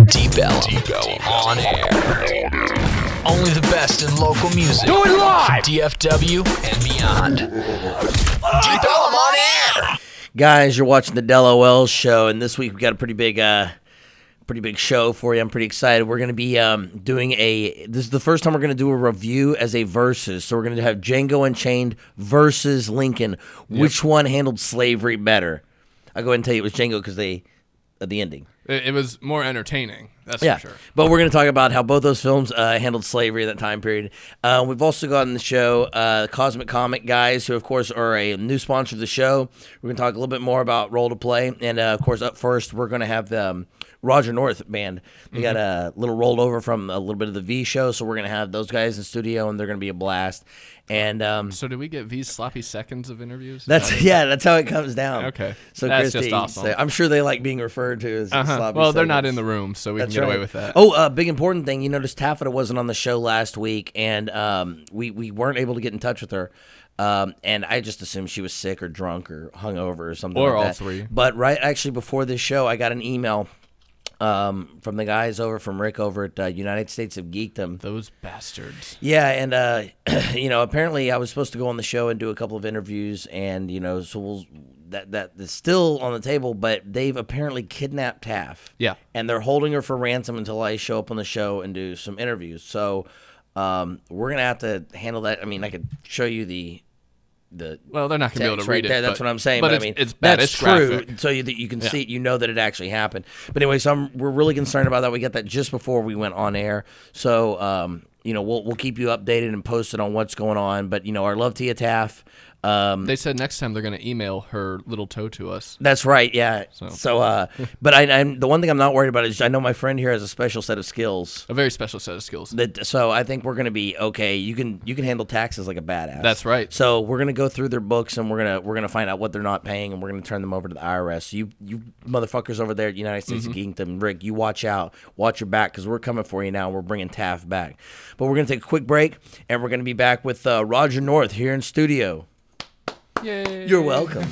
DELoL on air. Only the best in local music. Do it live! DFW and beyond. DELoL on air. Guys, you're watching the DELoL show, and this week we got a pretty big show for you. I'm pretty excited. We're going to be doing this is the first time we're going to do a review as a versus. So we're going to have Django Unchained versus Lincoln. Which one handled slavery better? I'll go ahead and tell you it was Django because the ending. It was more entertaining, that's for sure. But we're going to talk about how both those films handled slavery at that time period. We've also got on the show Cosmic Comic guys, who, of course, are a new sponsor of the show. We're going to talk a little bit more about Role to Play. And, of course, up first, we're going to have the Roger North band. They got a little rolled over from a little bit of the V show, so we're going to have those guys in studio, and they're going to be a blast. And so, do we get V's sloppy seconds of interviews? That's how it comes down. Okay, so that's Christy, just awesome. So I'm sure they like being referred to as sloppy. Well, they're seconds. not in the room, so we can get away with that. Oh, big important thing. You noticed Taffeta wasn't on the show last week, and we weren't able to get in touch with her. And I just assumed she was sick or drunk or hungover or something, or like all that. three. But actually before this show, I got an email from the guys from Rick over at United States of Geekdom. Those bastards. Yeah, and apparently I was supposed to go on the show and do a couple of interviews, and so that's still on the table, but they've apparently kidnapped Taff. Yeah, and they're holding her for ransom until I show up on the show and do some interviews. So we're gonna have to handle that. I mean, I could show you the well, they're not going to be able to read there. it. That's what I'm saying. But I mean, it's bad. That's it's true. graphic. So that you can see it, you know that it actually happened. But anyway, so we're really concerned about that. We got that just before we went on air. So we'll keep you updated and posted on what's going on. But our love to you, Taff. They said next time they're going to email her little toe to us. That's right, yeah. So but I'm the one thing I'm not worried about is I know my friend here has a special set of skills. A very special set of skills. So I think we're going to be okay. You can handle taxes like a badass. That's right. So we're going to go through their books and we're gonna find out what they're not paying, and we're going to turn them over to the IRS. You motherfuckers over there at United States of Geekdom, Rick, you watch out. Watch your back, because we're coming for you now. We're bringing Taff back. But we're going to take a quick break, and we're going to be back with Roger North here in studio. Yay. You're welcome.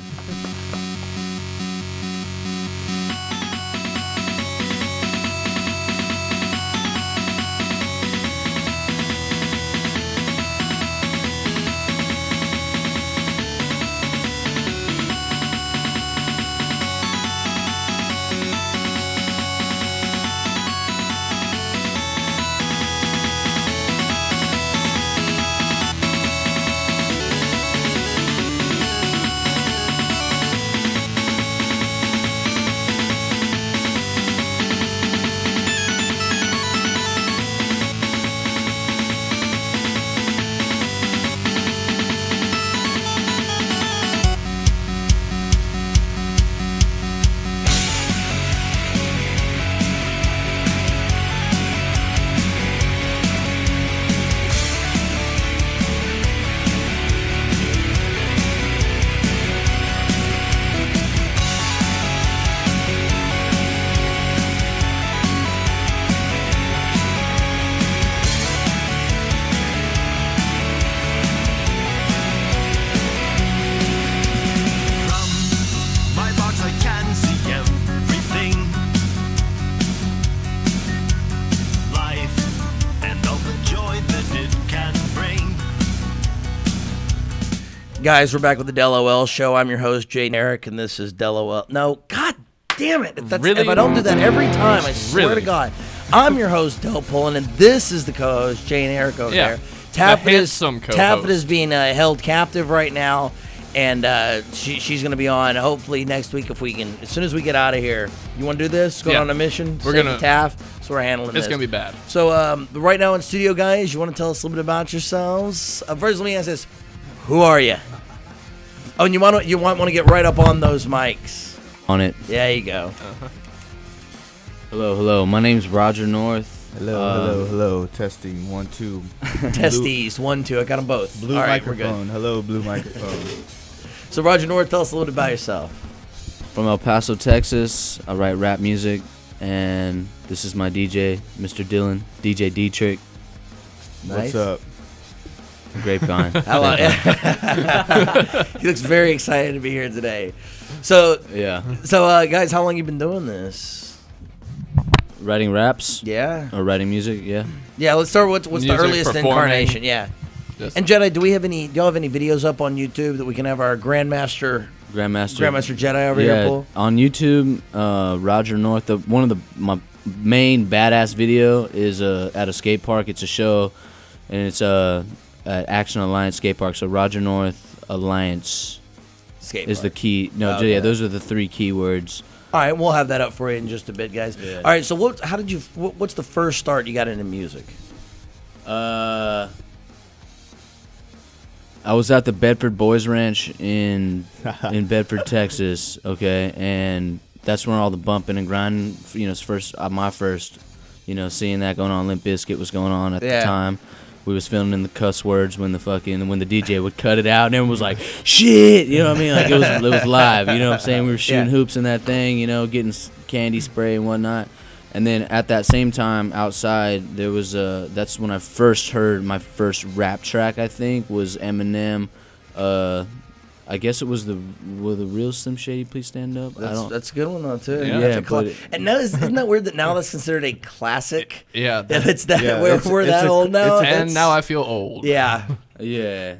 Guys, we're back with the DELoL show. I'm your host, Jay Eric, and this is DELoL. No, god damn it. If I don't do that every time, I swear to God. I'm your host, Del Pullen, and this is the co-host, Jay Eric over there. Taffet is being held captive right now, and she's going to be on hopefully next week if we can. As soon as we get out of here. You want to do this? Go on a mission? We're going to Taff. So we're handling this. It's going to be bad. So right now in studio, guys, you want to tell us a little bit about yourselves? First, let me ask this. Who are you? Oh, and you want to get right up on those mics. On it. There you go. Hello. My name's Roger North. Hello. Testing 1 2. Testes 1 2. I got them both. Blue microphone. Hello, blue microphone. So Roger North, tell us a little bit about yourself. From El Paso, Texas. I write rap music, and this is my DJ, Mr. Dylan, DJ D-Trick. Nice. What's up? Grapevine. He looks very excited to be here today. So yeah. So guys, how long you been doing this? Writing raps? Yeah. Or writing music? Yeah. Yeah, let's start with what's the Music, earliest performing. incarnation. Yeah. Just- And Jedi, do y'all have any videos up on YouTube that we can have our Grandmaster Jedi over here pull? On YouTube, Roger North. My main badass video is at a skate park. It's a show, and it's at Action Alliance skate park. So Roger North Alliance Skate is the park. key. No, Okay. yeah, those are the 3 keywords. All right, we'll have that up for you in just a bit, guys. Yeah. All right, so what's the first start you got into music? I was at the Bedford Boys Ranch in Bedford, Texas. Okay, and that's where all the bumping and grinding. It's my first. Seeing that going on. Limp Bizkit was going on at the time. We was filming the cuss words when the DJ would cut it out, and everyone was like, "Shit!" You know what I mean? Like it was live. You know what I'm saying? We were shooting hoops in that thing. Getting candy spray and whatnot. And then at that same time outside, there was that's when I first heard my first rap track. I think was Eminem. I guess it was will the real Slim Shady please stand up? That's a good one though too. Yeah, and now isn't that weird that now that's considered a classic? Yeah, If it's that we're that old now. And now I feel old. Yeah. Yeah.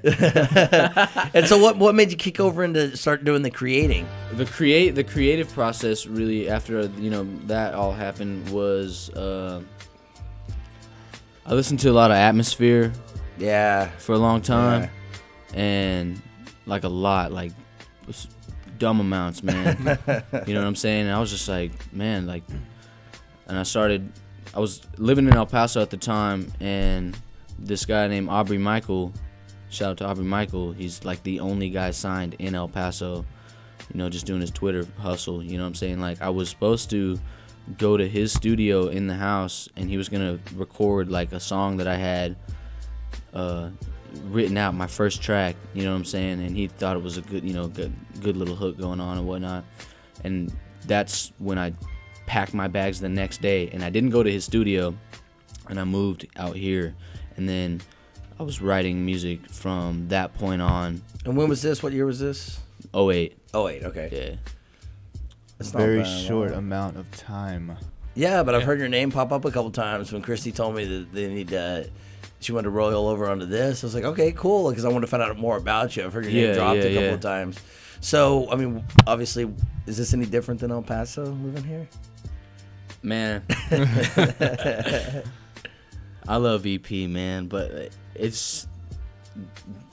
And so what made you kick over into start doing the creating? The creative process really after that all happened was I listened to a lot of Atmosphere. Yeah. For a long time, and like a lot, like dumb amounts, man. You know what I'm saying? And I was just like, man, like, and I was living in El Paso at the time, and this guy named Aubrey Michael, shout out to Aubrey Michael, he's like the only guy signed in El Paso, just doing his Twitter hustle, you know what I'm saying? Like, I was supposed to go to his studio in the house, and he was gonna record like a song that I had written out, my first track, you know what I'm saying? And he thought it was a good, good little hook going on and whatnot. And that's when I packed my bags the next day, and I didn't go to his studio, and I moved out here, and then I was writing music from that point on. And when was this? What year was this? 08. 08, okay. Yeah. That's very short amount of time. Yeah, but I've heard your name pop up a couple times when Christy told me that they need she wanted to roll over onto this. I was like, okay, cool, because I wanted to find out more about you. I've heard your name dropped a couple of times. So, I mean, obviously, is this any different than El Paso living here? Man. I love EP, man, but it's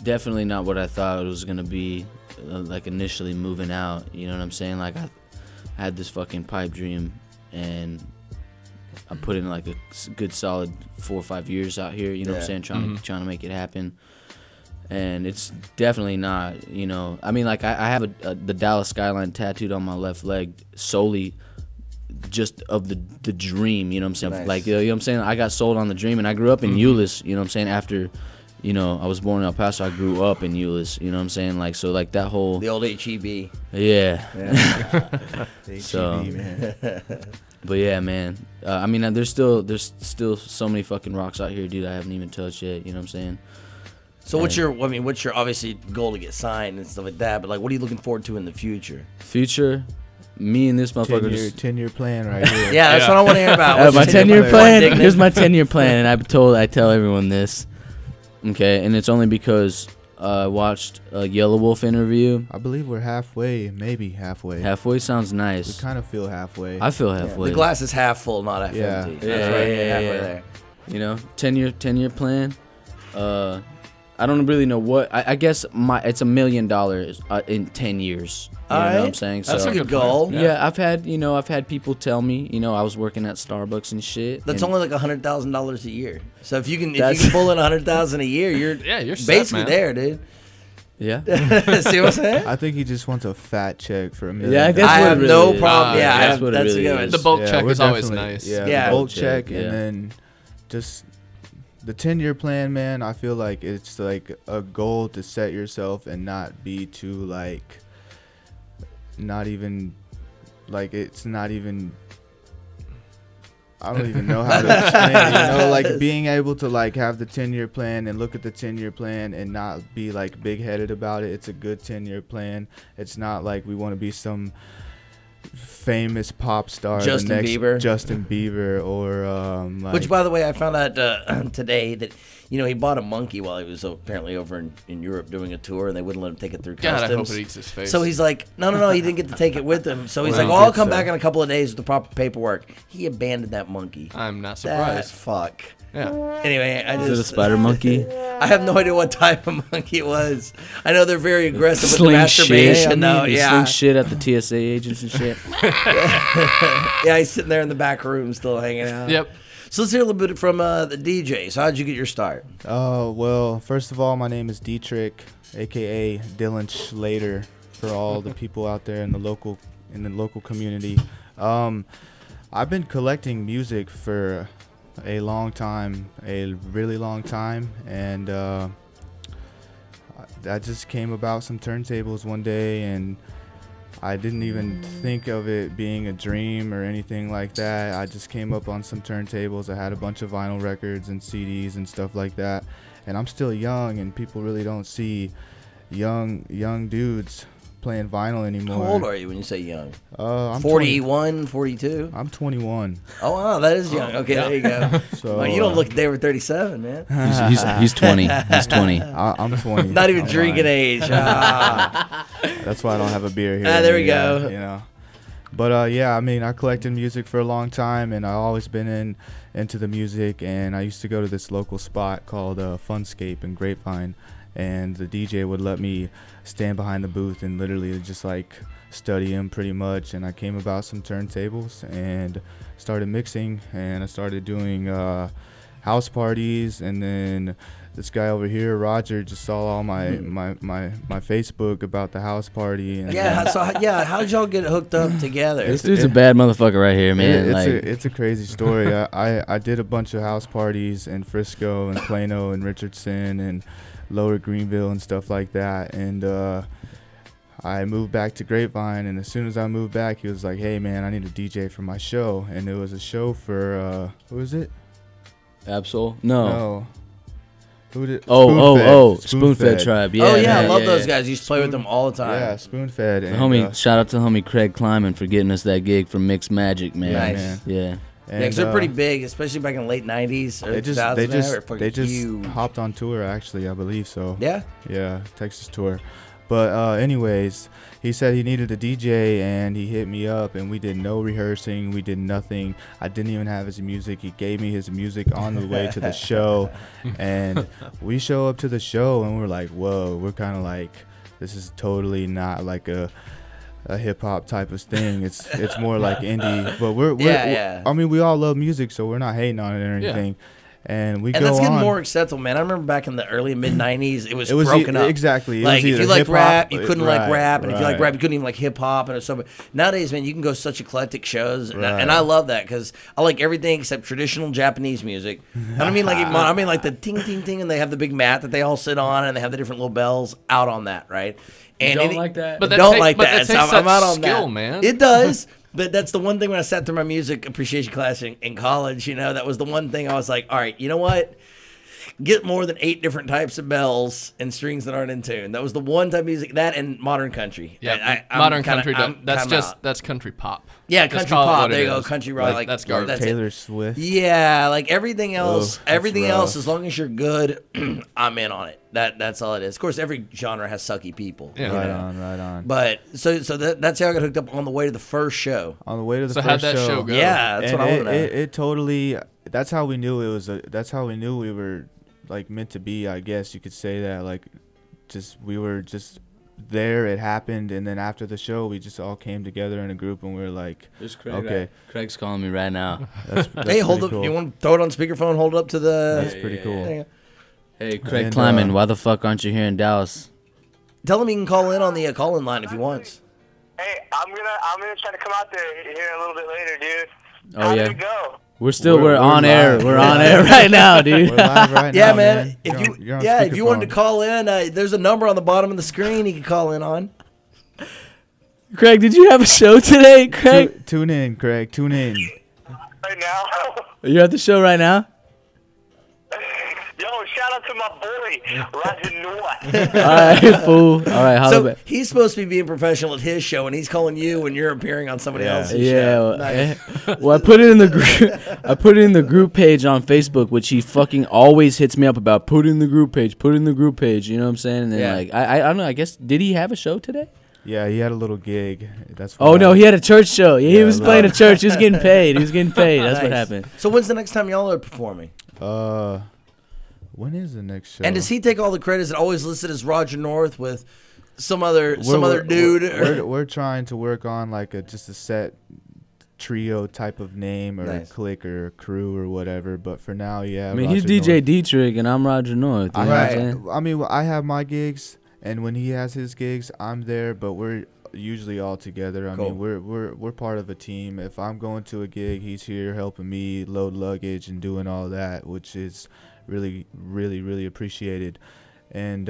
definitely not what I thought it was going to be, like, initially moving out. You know what I'm saying? Like, I had this fucking pipe dream, and I put in like a good solid 4 or 5 years out here, you know what I'm saying, trying to make it happen. And it's definitely not, I mean, like I have the Dallas skyline tattooed on my left leg solely just of the dream, you know what I'm saying? Nice. Like, you know what I'm saying? I got sold on the dream, and I grew up in Euless, you know what I'm saying? After, I was born in El Paso, I grew up in Euless, you know what I'm saying? Like, so like that whole... The old HEB. Yeah. So, man. But yeah, man. I mean, there's still so many fucking rocks out here, dude, I haven't even touched yet, you know what I'm saying? So what's your obviously goal to get signed and stuff like that, but like what are you looking forward to in the future? Future? Me and this motherfucker 10-year plan right here. Yeah, that's what I want to hear about. My 10-year plan. Here's my 10-year plan, and I tell everyone this. Okay, and it's only because I watched a Yellow Wolf interview. I believe we're halfway, maybe halfway. Halfway sounds nice. We kind of feel halfway. I feel halfway. The glass is half full, not half empty. That's right. Halfway there. 10-year plan. I don't really know what. I guess it's $1 million in 10 years. You know what I'm saying? That's so, a good goal. Yeah, I've had people tell me, I was working at Starbucks and shit. That's and only like $100,000 a year. So if you can pull in $100,000 a year, you're set, basically man. there, dude. Yeah. See what I'm saying? I think he just wants a fat check for $1 million. Yeah, I guess I have really no is. problem. That's what it really good. is. The bulk check we're is always definitely- nice. Yeah, the bulk check, yeah. and then just the 10-year plan, man. I feel like it's like a goal to set yourself and not be too like, not even, like it's not even. I don't even know how to explain it, like being able to like have the 10-year plan and look at the 10-year plan and not be like big-headed about it. It's a good 10-year plan. It's not like we want to be some famous pop star, Justin the next Bieber. Justin Bieber, or like, Which, by the way, I found out today that he bought a monkey while he was apparently over in Europe doing a tour, and they wouldn't let him take it through God, customs. I hope it eats his face. So he's like, no, he didn't get to take it with him. So he's Well, like, he I'll gets come back in a couple of days with the proper paperwork. He abandoned that monkey. I'm not That surprised. fuck. Yeah. Anyway, Is it a spider monkey? I have no idea what type of monkey it was. I know they're very aggressive with the Sling masturbation, shit. though. You Yeah. sling shit at the TSA agents and shit. Yeah, he's sitting there in the back room still hanging out. Yep. So let's hear a little bit from the DJ. So how'd you get your start? well, first of all, my name is Dietrich, aka Dylan Schlater, for all the people out there in the local community. I've been collecting music for a long time, a really long time, and that just came about some turntables one day, and I didn't even think of it being a dream or anything like that. I just came up on some turntables. I had a bunch of vinyl records and CDs and stuff like that, and I'm still young, and people really don't see young dudes playing vinyl anymore. How old are you when you say young? I'm 41, 42? I'm 21. Oh, wow, that is young. Okay, there you go. So Well, you don't look a day over 37, man. He's 20. He's 20. I'm 20. Not even I'm drinking lying. age. Ah. That's why I don't have a beer here. There we go. You know. But yeah, I mean, I collected music for a long time, and I've always been into the music. And I used to go to this local spot called Funscape in Grapevine, and the DJ would let me stand behind the booth and literally just like study him pretty much. And I came about some turntables and started mixing, and I started doing house parties. And then this guy over here, Roger, just saw all my Facebook about the house party. And How did y'all get hooked up together? This dude's a bad motherfucker right here, man. It's a crazy story. I did a bunch of house parties in Frisco and Plano and Richardson and Lower Greenville and stuff like that, and I moved back to Grapevine, and as soon as I moved back, he was like, hey man, I need a DJ for my show. And it was a show for who was it? Absol? No. Who did? Spoonfed Tribe. Yeah, oh yeah, I man, love yeah, those yeah. guys. Used to play with them all the time. Yeah, Spoonfed. And, Homie, shout out to homie Craig Kleiman for getting us that gig from Mixed Magic, man. Nice. man. Yeah. And, Yeah, 'cause they're pretty big, especially back in the late 90s or They 2000s. just huge. hopped on tour, actually, I believe so. Yeah? Yeah, Texas tour. But anyways, he said he needed a DJ, and he hit me up, and we did no rehearsing. We did nothing. I didn't even have his music. He gave me his music on the way to the show, and we show up to the show, and we're like, whoa, we're kind of like, this is totally not like a hip hop type of thing. It's more like indie, but we're I mean, we all love music, so we're not hating on it or anything. And we and go that's getting on. more acceptable, man. I remember back in the early mid '90s, it was broken up. Exactly. It Like was if you either like hip-hop, rap, you couldn't like rap, and if you like right. rap, you couldn't even like hip hop and stuff. Nowadays, man, you can go such eclectic shows, and I love that because I like everything except traditional Japanese music. I don't mean like I mean like the ting ting ting, and they have the big mat that they all sit on, and they have the different little bells out on that, right? And Don't like that? But that don't take- like but that. that takes So I'm out such on skill, that. man. It does. But that's the one thing when I sat through my music appreciation class in college, that was the one thing I was like, all right, you know what? Get more than 8 different types of bells and strings that aren't in tune. That was the one type of music, that and modern country. Yeah, I'm modern kinda- country. I'm That's kinda just out. that's country pop. Yeah, Just country call it pop. what There it you go, is. country rock. Like that's garbage. that's it. Taylor Swift. Yeah, like everything else, Ugh, that's everything else, rough. as long as you're good, I'm in on it. That's all it is. Of course, every genre has sucky people. Yeah. Right on. But so that's how I got hooked up on the way to the first show. On the way to the So first how'd that show go? Yeah, that's and what I want to know. it totally. That's how we knew it was. That's how we knew we were like meant to be. I guess you could say that. Like, we were just there. It happened, and then after the show, we just all came together in a group, and we were like, There's Craig. okay, Craig's calling me right now. that's Hey, hold up! pretty cool. You want to throw it on speakerphone? Hold it up to the. That's pretty cool. There you go. Hey, Craig And, Kleiman, why the fuck aren't you here in Dallas? Tell him he can call in on the call-in line if he wants. Hey, I'm gonna try to come out there here a little bit later, dude. Oh, How yeah? did it go? We're on air. live. We're on air right now, dude. We're live right Yeah, now, man. If You're you on- you're on if you wanted to speakerphone. call in, there's a number on the bottom of the screen he can call in on. Craig, did you have a show today, Craig? Tune in, Craig. Tune in. Right now. You're at the show right now? Yo, shout shout out to my boy, Roger North. All right, fool. All right, holla So back. he's supposed to be being professional at his show, and he's calling you when you're appearing on somebody else's Yeah, show. well, Nice. well, I put it in the group. I put it in the group page on Facebook, which he fucking always hits me up about. Put it in the group page. Put it in the group page. You know what I'm saying? And then Yeah. like I don't know. I guess did he have a show today? Yeah, he had a little gig. That's Oh why- no, he had a church show. Yeah, he Yeah, was a playing a little- church. He was getting paid. He was getting paid. That's what Nice. happened. So when's the next time y'all are performing? When is the next show? And does he take all the credit? Is it always listed as Roger North with some other dude? We're trying to work on like just a set trio type of name or Nice. clique or crew or whatever. But for now, yeah. I mean, he's Roger DJ North. Dietrich and I'm Roger North. You know what I'm saying? I mean, I have my gigs, and when he has his gigs, I'm there. But we're usually all together. I Cool. mean, we're part of a team. If I'm going to a gig, he's here helping me load luggage and doing all that, which is really, really, really appreciated. And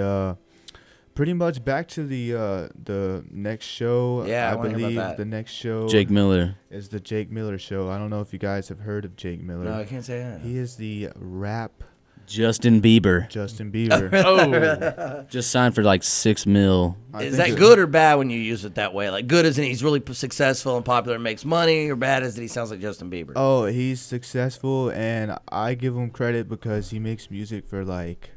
pretty much back to the next show. Yeah, I I wanna hear about believe that. the next show Jake Miller. is the Jake Miller show. I don't know if you guys have heard of Jake Miller. No, I can't say that. He is the rap Justin Bieber. Justin Bieber. Oh, Just signed for like $6 million. I Is think that it- good or bad when you use it that way? Like good as in he's really successful and popular and makes money, or bad as that he sounds like Justin Bieber? Oh, he's successful, and I give him credit because he makes music for like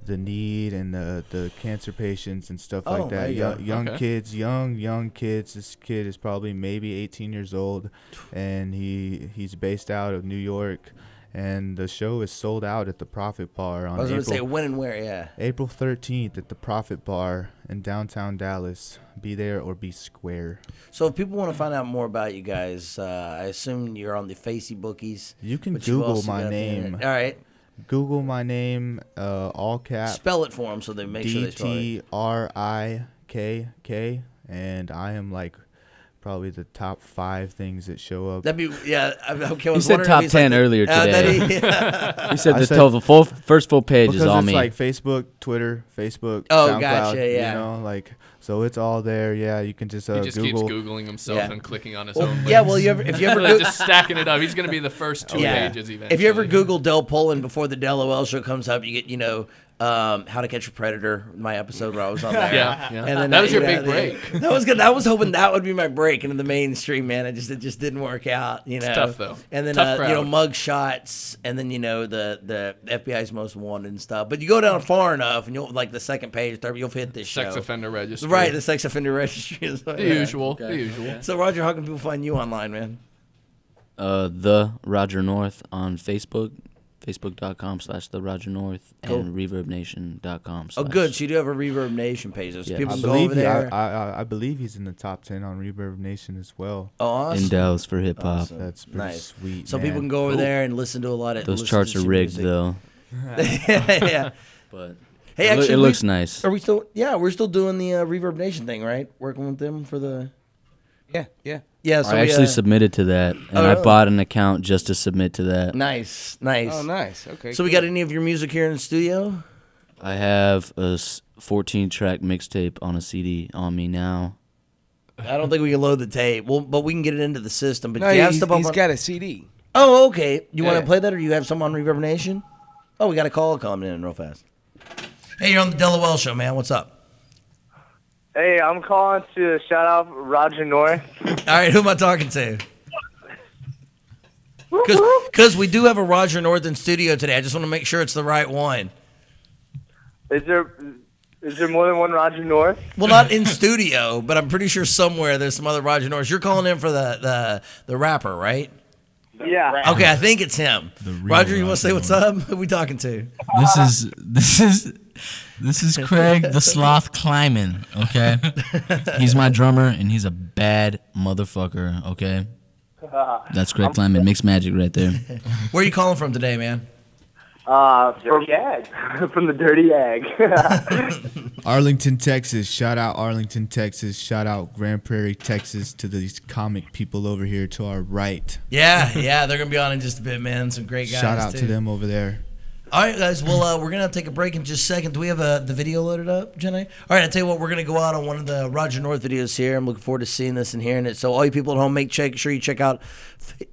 the need and the cancer patients and stuff Oh, like there that. you go. Young Okay. kids, young kids. This kid is probably maybe 18 years old, and he's based out of New York, and the show is sold out at the Profit Bar on I was going to say April, when and where, yeah. April 13th at the Profit Bar in downtown Dallas. Be there or be square. So if people want to find out more about you guys, I assume you're on the Facebookies. You can but you've Google also my got the name. internet. All right. Google my name, all caps. Spell it for them so they make sure they spell it. DTRIKK, and I am like probably the top 5 things that show up. That'd be, yeah. Okay, I He was said wondering if top he's 10 like earlier today. that He said I the said- total first full page because is all it's me. like Facebook, Twitter, Facebook, Oh, SoundCloud, gotcha, yeah. you know, like so it's all there. Yeah, you can just he just keeps Google. Googling himself Yeah. and clicking on his Well, own links. yeah, well, if you ever Like, go, just stacking it up. He's going to be the first 2 pages eventually. if you ever Google Del Poland before the DELoL show comes up, you get How to Catch a Predator, my episode where I was on there. Yeah, yeah. And then That was your you know, big break. That was good. I was hoping that would be my break into the mainstream, man. It just didn't work out, you know. tough, though. And then Tough crowd. mug shots, and then the FBI's Most Wanted and stuff. But you go down far enough, and you'll like the second page, third, you'll hit this Sex show. offender registry. Right, the sex offender registry is The usual. The usual. So Roger, how can people find you online, man? The Roger North on Facebook, facebook.com/the Roger North, Cool. and reverbnation.com. Oh, good. So you do have a Reverb Nation page. So Yeah. people I can go believe over there. I believe he's in the top 10 on Reverb Nation as well. Oh, awesome. In Dallas for hip hop. Awesome. That's pretty Nice. sweet. So man. people can go over there and listen to a lot of Those listen charts to are some rigged music. though, Yeah. but Hey, it, actually, it looks nice. Are we still? Yeah, we're still doing the Reverb Nation thing, right? Working with them for the. Yeah. Yeah. So I we, actually submitted to that, and Oh, I really? bought an account just to submit to that. Nice. Oh, nice. Okay. So we got any of your music here in the studio? I have a 14-track mixtape on a CD on me now. I don't think we can load the tape. Well, but we can get it into the system. But No, do you have he's stuff up on? got a CD. Oh, okay. You want Yeah. to play that, or you have some on Reverb Nation? Oh, we got a call coming in real fast. Hey, you're on the DELoL show, man. What's up? Hey, I'm calling to shout out Roger North. All right, who am I talking to? Because we do have a Roger North in studio today. I just want to make sure it's the right one. Is there more than one Roger North? Well, not in studio, but I'm pretty sure somewhere there's some other Roger North. You're calling in for the rapper, right? Yeah. Okay, I think it's him. Roger, you want to say what's up? Who we talking to? This is Craig the Sloth Kleiman, okay? He's my drummer, and he's a bad motherfucker, okay? That's Craig Kleiman, mixed magic right there. Where are you calling from today, man? Dirty Ag. From the Dirty Ag. Arlington, Texas. Shout out Arlington, Texas. Shout out Grand Prairie, Texas to these comic people over here to our right. Yeah, they're going to be on in just a bit, man. Some great guys, Shout out too. to them over there. All right, guys. Well, we're going to take a break in just a second. Do we have the video loaded up, Jenny? All right, I'll tell you what. We're going to go out on one of the Roger North videos here. I'm looking forward to seeing this and hearing it. So all you people at home, make sure you check out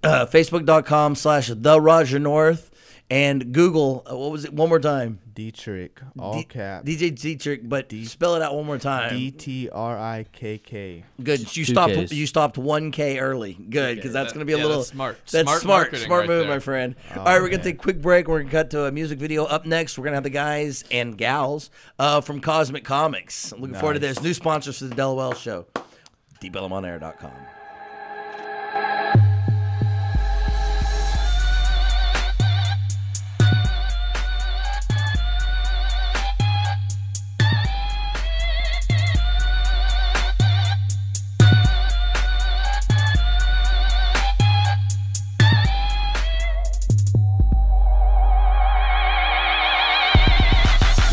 Facebook.com/the Roger North. And Google, what was it? One more time. Dietrich, all caps. DJ Dietrich, but spell it out one more time. DTRIKK. Good. You Two stopped. Ks. You stopped 1K early. Good, because that's going to be a little That's smart. That's Smart smart. marketing Smart right move, there. my friend. All right, we're going to take a quick break. We're going to cut to a music video. Up next, we're going to have the guys and gals from Cosmic Comics. I'm looking forward to this. New sponsors for the DELoL show. DBellumOnAir.com.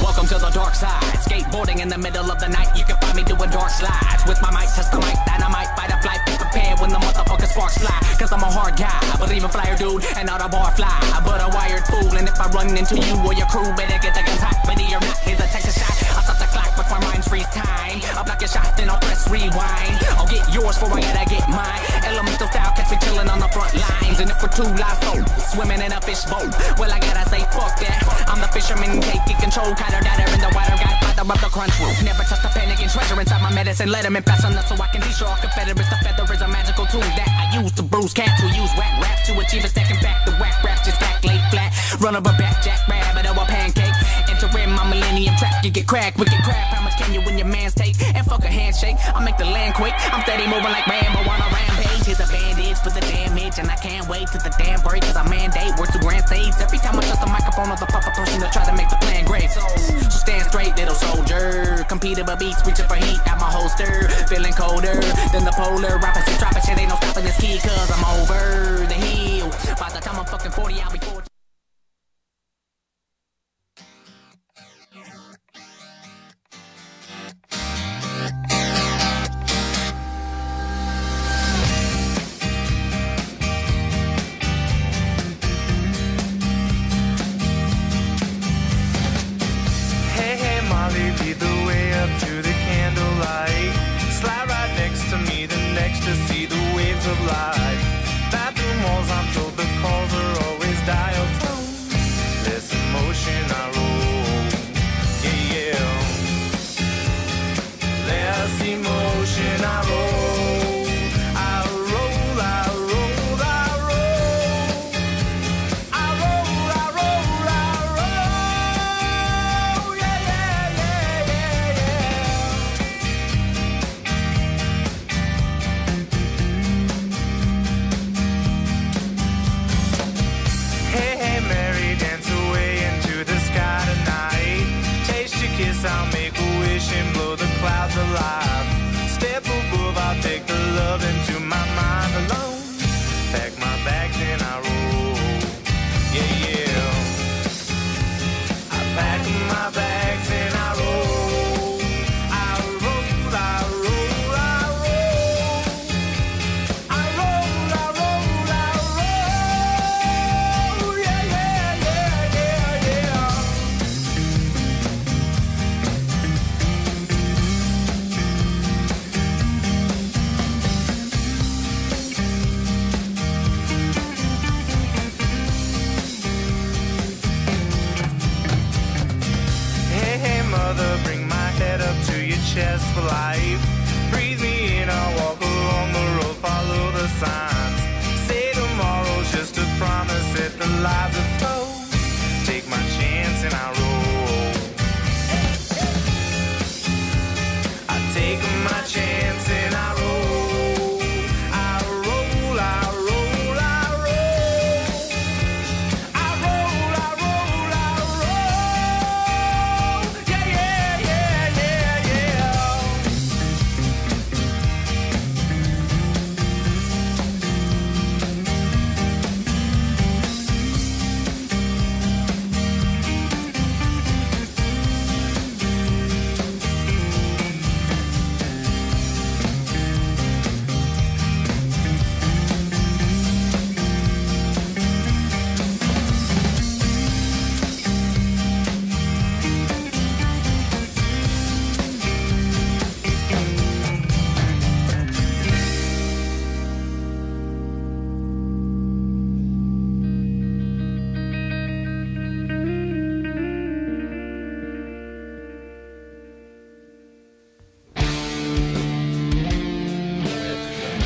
Welcome to the dark side. Skateboarding in the middle of the night. You can find me doing dark slides. With my mic, test the mic, dynamite, fight or flight. Be prepared when the motherfucking sparks fly. Cause I'm a hard guy, but even flyer dude, and not a bar fly. But a wired fool, and if I run into you or your crew, better get the guns hot. Ready or not, here's a Texas shot. I'll stop the clock before mine freeze time. I'll block your shot, then I'll press rewind. I'll get yours before I gotta get mine. Elemental style, catch me chillin' on the front lines. And if we're two live souls, swimming in a fishboat, well I gotta say fuck that. I'm the fisherman, taking control, cutter, datter in the water, godfather of the crunch room. Never trust the panic and treasure inside my medicine. Let him in pass on us so I can teach all Confederates. The feather is a magical tool that I use to bruise cats who use whack raps to achieve a stacking back. The whack raps just back late flat. Run up a back, jack rabbit or a pancake. Entering my millennium trap, you get cracked, wicked crap. How much can you win your man's take? And fuck a handshake, I make the land quake. I'm steady moving like Rambo on a rampage. Here's a bandage for the damage, and I can't wait till the damn break. Cause I mandate words to grant saves. Every time I touch the microphone of the proper person to try to make the plan great. So stand straight, little soldier. Competing but beats, reaching for heat out my holster. Feeling colder than the polar. Rapping shit, dropping shit, ain't no stopping this key. Cause I'm over the hill. By the time I'm fucking 40, I'll be 40. Hey, Molly, lead the way up to the candlelight. Slide right next to me, the next to see the waves of light. Bathroom walls, I'm told the calls are always dial tone. Less emotion, I roll. Yeah, yeah. Less emotion, I roll. I roll, I roll, I roll. I roll, I roll, I roll. Yeah, yeah, yeah, yeah, yeah. Hey, hey, Mary, dance away into the sky tonight. Taste your kiss, I'll make a wish and blow the clouds alive. Step above, I'll take the love into my mind alone. Pack my bags and I roll. Yeah, yeah. I pack my bags and I roll. I roll, I roll, I roll. I roll, I roll, I roll. Yeah, yeah, yeah, yeah, yeah. Hey, hey, mother, bring my head up to your chest for life. Breathe me in, I'll walk along the road, follow the signs. Say tomorrow's just a promise that the lives have told. Take my chance and I roll. I take my chance and I roll. I roll, I roll, I roll. I roll, I roll, I roll. Yeah, yeah, yeah, yeah, yeah.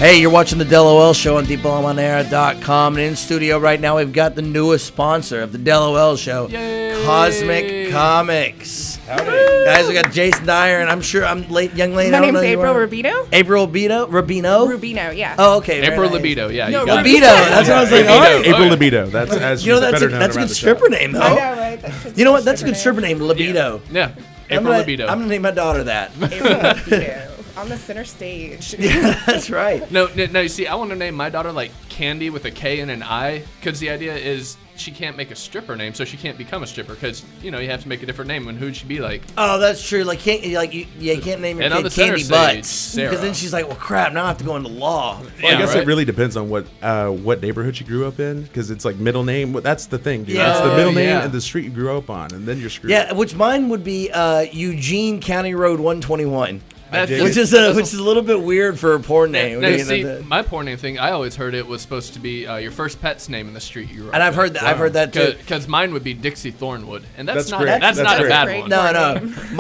Hey, you're watching the DELoL show on DeepOnAir.com. And in studio right now, we've got the newest sponsor of the DELoL show, Cosmic Comics. Howdy. Guys, we got Jason Dyer, and I'm sure I'm young lady. My name's April Rubino. April Rubino? Rubino, yeah. Oh, okay. April Libido, yeah. No, You got Libido. That's what I was like. All right. April Libido. That's as that's better a known good around the stripper shop. name, though. I know, right? You know what? That's a good stripper name, Libido. Yeah. I'm April gonna Libido. I'm gonna name my daughter that. April Rubino. On the center stage. Yeah, that's right. No, you see, I want to name my daughter like Candy with a K and an I, because the idea is she can't make a stripper name, so she can't become a stripper, because you have to make a different name, and who'd she be like? Oh, that's true. Like, you can't name your And on kid the center Candy stage, Butts, Sarah. because then she's like, well, crap. Now I have to go into law. Well, I guess right? it really depends on what neighborhood you grew up in, because it's like middle name. Well, that's the thing, dude. Yeah. It's the middle name Yeah. and the street you grew up on, and then you're screwed. Yeah, which mine would be Eugene County Road 121. That's- Which is a little bit weird for a porn name. Now, you see, my porn name thing, I always heard it was supposed to be your first pet's name in the street you grew up and I've heard that. I've heard that too. Because mine would be Dixie Thornwood, and that's not great. that's That's not a great. bad Great. one. No.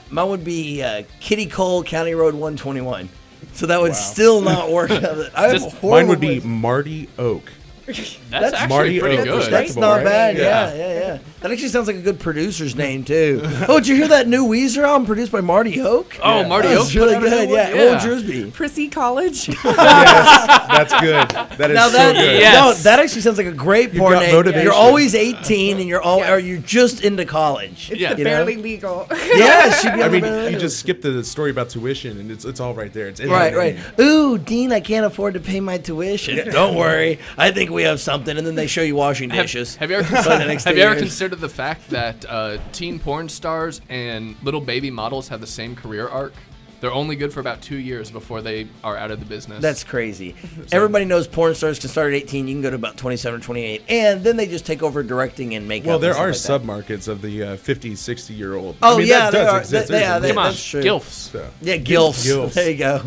Mine would be Kitty Cole County Road 121. So that would still not work. I have a horrible Mine would be place. Marty Oak. That's actually Marty pretty Oak. good. That's Respectable, not right? bad. Yeah. Yeah. That actually sounds like a good producer's name too. Oh, did you hear that new Weezer album produced by Marty Oak? Oh, Marty That Oak was really put out a good. new one? Yeah. What would yours be? Prissy College. Yes, that's good. That is Now so that good. Yes. no, that actually sounds like a great porn got name. motivation. You're always 18 and Yes. or you're just into college. It's Yeah. the You know? barely legal. Yeah, it should be. I on the mean, barrel. you just skip the story about tuition, and it's all right there. It's in Right, that right. name. Ooh, Dean, I can't afford to pay my tuition. Don't worry, I think we have something. And then they show you washing dishes. Have you ever For the next 2 have you ever years. considered the fact that teen porn stars and little baby models have the same career arc? They're only good for about 2 years before they are out of the business. That's crazy. Everybody knows porn stars can start at 18. You can go to about 27 or 28. And then they just take over directing and makeup. Well, there and are stuff like submarkets of the 50, 60-year-old. Oh, I mean, yeah, that there does are. exist. Yeah, There's Come on, that's true. gilfs. So, that. Yeah, gilfs. Gilfs. There you go.